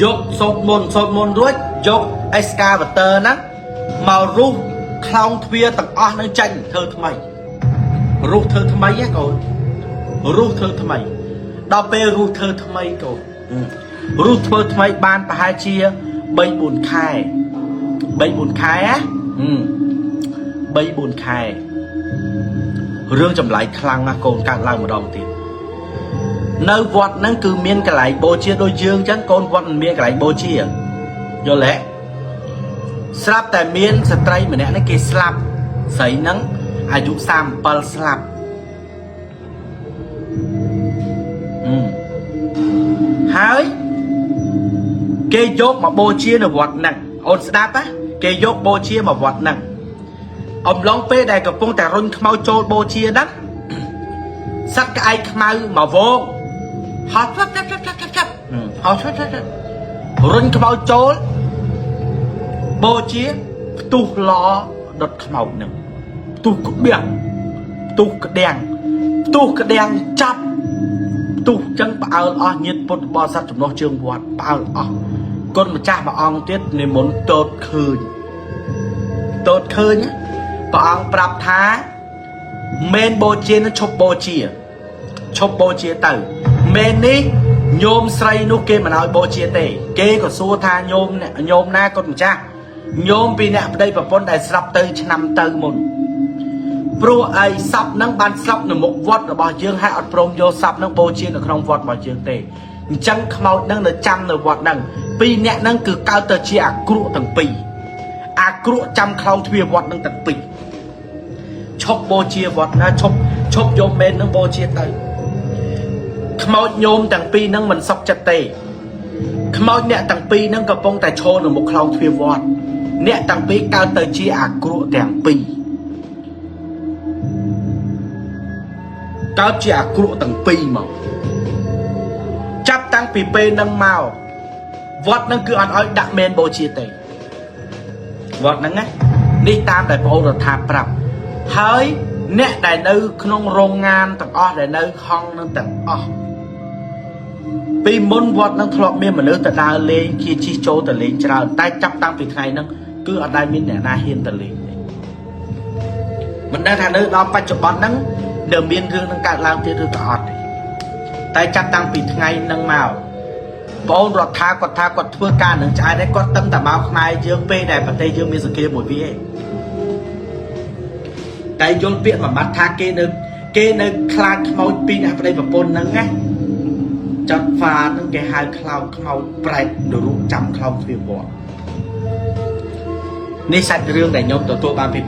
យកសូត្រមន្តរួចយកអេសកាវ៉ាទ័រហ្នឹងមករុះខ្លោងទ្វារទាំងអស់នឹងចាញ់ធ្វើថ្មីរុះធ្វើថ្មីហ៎កូនរុះធ្វើថ្មីដល់ពេលរុះធ្វើថ្មីកូនរុះធ្វើថ្មីបានប្រហែលជា3-4 ខែហ៎3-4 ខែរឿងចម្លែកខ្លាំងណាស់កូនកើតឡើងម្ដងទៀតនៅវត្តហ្នឹងគឺមានកន្លែងបូជាដូចយើងអញ្ចឹងកូនវត្តមិនមានកន្លែងបូជាយល់ទេស្រាប់តែមានស្ត្រីម្នាក់នេះគេស្លាប់ស្រីហ្នឹងអាយុ37ស្លាប់ហើយគេយកមកបូជានៅវត្តហ្នឹងអូនស្ដាប់ណាគេយកបូជាមកវត្តហ្នឹងអំឡុងពេលដែលកំពុងតែរុញខ្មៅចូលបូជាហ្នឹងសត្វក្អែកខ្មៅមកវងហត់ហត់រុញខ្មៅចូលបូជាផ្ទុះឡដុតខ្មៅហ្នឹងផ្ទុះក្ដៀងចាប់ផ្ទុះចឹងផ្អើលអស់ញាតិពុទ្ធបរិស័ទចំណោះជើងវត្តផ្អើលអស់គុណម្ចាស់មួយអង្គទៀតនិមន្តតូតឃើញព្រះអង្គប្រាប់ថាមែនបូជានឹងឈប់បូជាទៅមែននេះញោមស្រីនោះគេមិនឲ្យបូជាទេគេក៏សួរថាញោមណាគុណម្ចាស់ញោមពីអ្នកប្តីប្រពន្ធដែលស្លាប់ទៅឆ្នាំទៅមុនព្រោះអីសពនឹងបានស្លាប់នៅមុខវត្តរបស់យើងហើយអត់ព្រមយកសពនឹងបូជានៅក្នុងវត្តរបស់យើងទេអញ្ចឹងខ្មោចនឹងនៅចាំនៅវត្តហ្នឹងពីរអ្នកហ្នឹងគឺកើតទៅជាអាក្រក់ទាំងពីរអាក្រក់ចាំខ្លោងទ្វារវត្តនឹងទាំងពីរឈប់បូជាវត្តណាឈប់យកមែននឹងបូជាទៅខ្មោចញោមទាំងពីរហ្នឹងមិនសុខចិត្តទេខ្មោចអ្នកទាំងពីរហ្នឹងកំពុងតែឈរនៅមុខខ្លោងទ្វារវត្ត អ្នកទាំងពីរកើតទៅជាអាក្រក់ទាំងពីរកើតជាអាក្រក់ទាំងពីរមកចាប់តាំងពីពេលនឹងមកវត្តនឹងគឺអត់ឲ្យដាក់មែនបូជាទេវត្តហ្នឹងណានេះតាមតែបងរដ្ឋាប្រាប់ហើយអ្នកដែលនៅក្នុងโรงงานទាំងអស់ដែលនៅហងនឹងទាំងអស់ពីមុនវត្តនឹងធ្លាប់មានមនុស្សទៅដើរលេងជាជិះចូលទៅលេងច្រើនតែចាប់តាំងពីថ្ងៃហ្នឹងគឺអត់ដែលមានអ្នកណាហ៊ានទៅលេងទេមិនដឹងថានៅដល់បច្ចុប្បន្នហ្នឹងនៅមានរឿងនឹងកើតឡើងទៀតឬក៏អត់ទេតែចាប់តាំងពីថ្ងៃហ្នឹងមកបងរដ្ឋាគាត់ថាគាត់ធ្វើការនឹងឆ្អែតហើយគាត់តឹងតែមកខ្មែរយើងពេលដែលប្រទេសយើងមានសង្គ្រាមមួយវាឯងតែយល់ពាក្យមួយម៉ាត់ថាគេនៅខ្លាចខ្មោចពីអ្នកប្តីប្រពន្ធហ្នឹងណាចាត់ហ្វាហ្នឹងគេហៅខ្លោចខ្មោចប្រែតនរកចាំខ្លោចទ្វារវត្តនេះសាច់រឿងដែលខ្ញុំទទួលបានពី